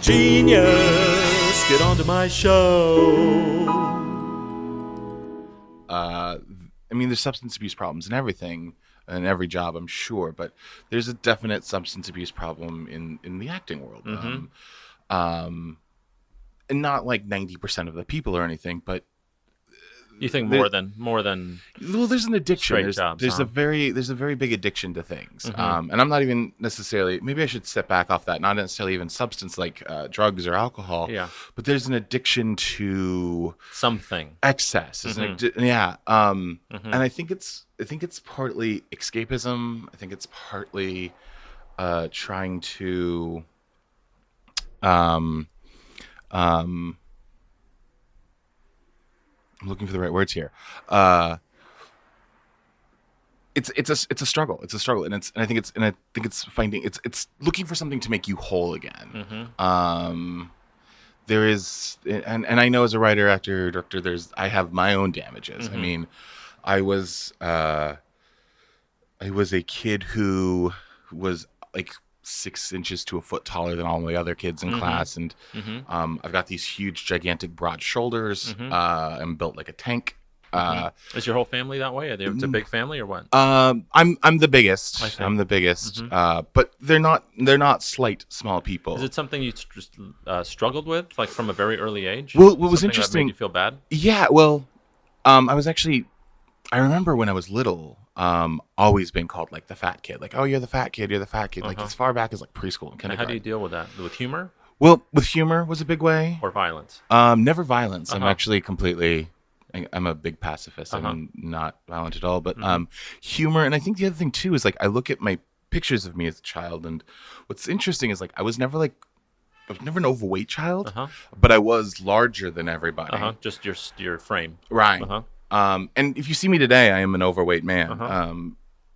Genius, get onto my show. I mean, there's substance abuse problems in everything, in every job, I'm sure, but there's a definite substance abuse problem in the acting world. And not like 90% of the people or anything, but You think more than well, there's an addiction. straight jobs, There's huh? there's a very big addiction to things. And I'm not even necessarily, maybe I should step back off that, not necessarily even substance like drugs or alcohol. Yeah. But there's an addiction to something. excess. Yeah. And I think it's partly escapism. I think it's partly trying to I'm looking for the right words here. It's a struggle. It's a struggle, and I think it's finding it's looking for something to make you whole again. There is, and I know as a writer, actor, director, I have my own damages. I mean, I was a kid who was like 6 inches to a foot taller than all my other kids in class, and I've got these huge, gigantic, broad shoulders. I'm built like a tank. Is your whole family that way? It's a big family or what? I'm the biggest. I'm the biggest. But they're not slight, small people. Is it something you just struggled with, like from a very early age? Well, what was Something interesting? that made you feel bad? Yeah. Well, I remember when I was little, always being called like the fat kid, like, oh, you're the fat kid, like as far back as like preschool and And kindergarten. how do you deal with that? With humor Well, with humor was a big way. or violence? Never violence. I'm actually I'm a big pacifist. I'm not violent at all, but humor. And I think the other thing too is like I look at my pictures of me as a child, and what's interesting is like I was never an overweight child, but I was larger than everybody. Just your frame. Right. And if you see me today, I am an overweight man.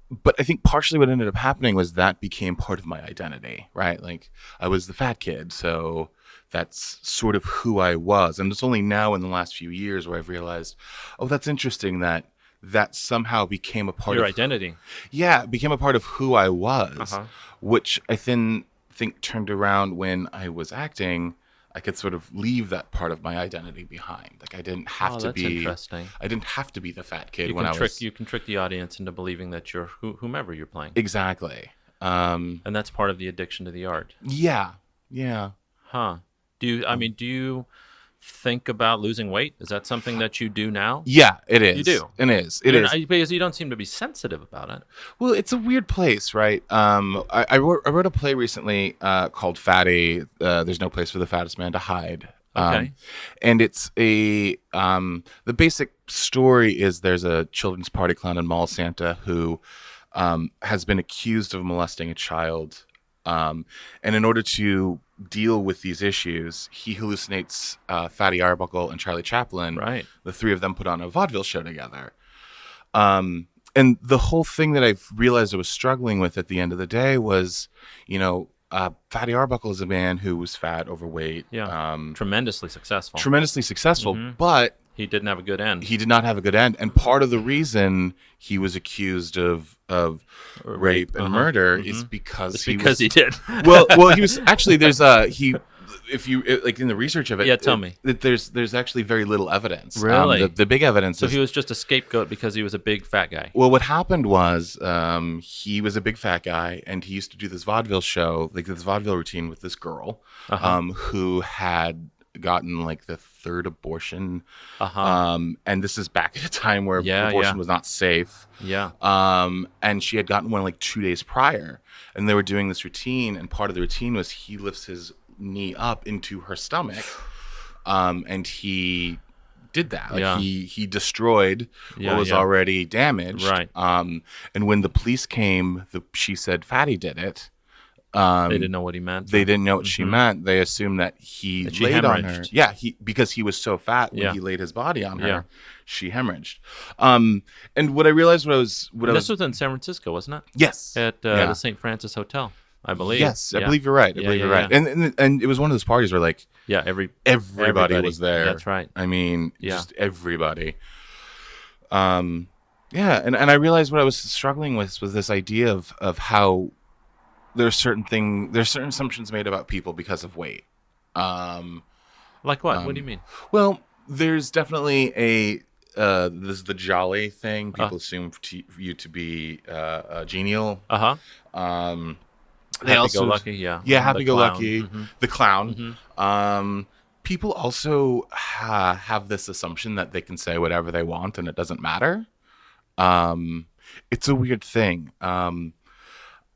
But I think partially what ended up happening was that became part of my identity, right? Like I was the fat kid, so that's sort of who I was. And it's only now in the last few years where I've realized, oh, that's interesting that somehow became a part Your of identity. Yeah, it became a part of who I was, which I then think turned around when I was acting. I could sort of leave that part of my identity behind. Like I didn't have to be. Interesting. I didn't have to be the fat kid You can trick the audience into believing that you're whomever you're playing. Exactly. And that's part of the addiction to the art. Yeah. Huh. Do you think about losing weight? Is that something that you do now? Yeah, it is. You do? It is. It is. Because you don't seem to be sensitive about it. Well, it's a weird place, right? I wrote a play recently called Fatty. There's no place for the fattest man to hide. Okay. And it's the basic story is there's a children's party clown and mall Santa who has been accused of molesting a child. And in order to deal with these issues, he hallucinates Fatty Arbuckle and Charlie Chaplin. Right. The three of them put on a vaudeville show together. And the whole thing that I've realized I was struggling with at the end of the day was, Fatty Arbuckle is a man who was fat, overweight. Yeah. Tremendously successful. But he didn't have a good end. He did not have a good end. And part of the reason he was accused of rape and murder is because he did. well, he was actually, if you like in the research of it, tell me. There's actually very little evidence. Really? The big evidence So he was just a scapegoat because he was a big fat guy. Well, what happened was he was a big fat guy, and he used to do this vaudeville show, like this vaudeville routine with this girl who had gotten like the third abortion. And this is back at a time where abortion was not safe. And she had gotten one like 2 days prior, and they were doing this routine, and part of the routine was he lifts his knee up into her stomach, and he did that. Like he destroyed what was already damaged. Right. And when the police came, she said Fatty did it. They didn't know what he meant. They didn't know what she meant. They assumed that he laid on her. Yeah, because he was so fat when he laid his body on her, she hemorrhaged. And what I realized this was in San Francisco, wasn't it? Yes, at the St. Francis Hotel, I believe. Yes, I believe you're right. I believe you're right. And it was one of those parties where like everybody was there. That's right. I mean, just everybody. And I realized what I was struggling with was this idea of how there's certain assumptions made about people because of weight. Um, Like what? What do you mean? well, there's definitely a this is the jolly thing. Uh People assume you to be genial. huh. Um, they Happy go also, lucky. Yeah. yeah, The happy go clown. lucky, Mm-hmm. the clown. Mm-hmm. People also have this assumption that they can say whatever they want and it doesn't matter. Um, it's a weird thing.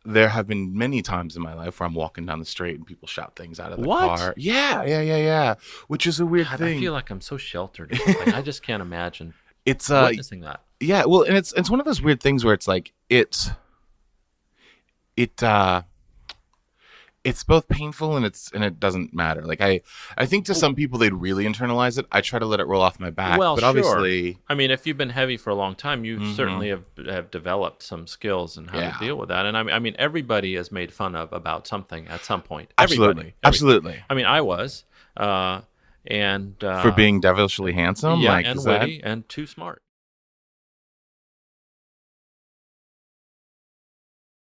There have been many times in my life where I'm walking down the street and people shout things out of the What? car. Yeah, yeah, yeah, yeah. Which is a weird God, I thing. feel like I'm so sheltered or something. I just can't imagine It's witnessing that. yeah, well, and it's one of those weird things where it's like it it's both painful and it doesn't matter. Like I think to some people they'd really internalize it. I try to let it roll off my back, Well, but sure. obviously, I mean, if you've been heavy for a long time, you hmm certainly have developed some skills in how to yeah, deal with that. And I mean, everybody is made fun of about something at some point. absolutely, Everybody. absolutely. I mean, I was, and For being devilishly handsome, yeah, like and is that witty and too smart.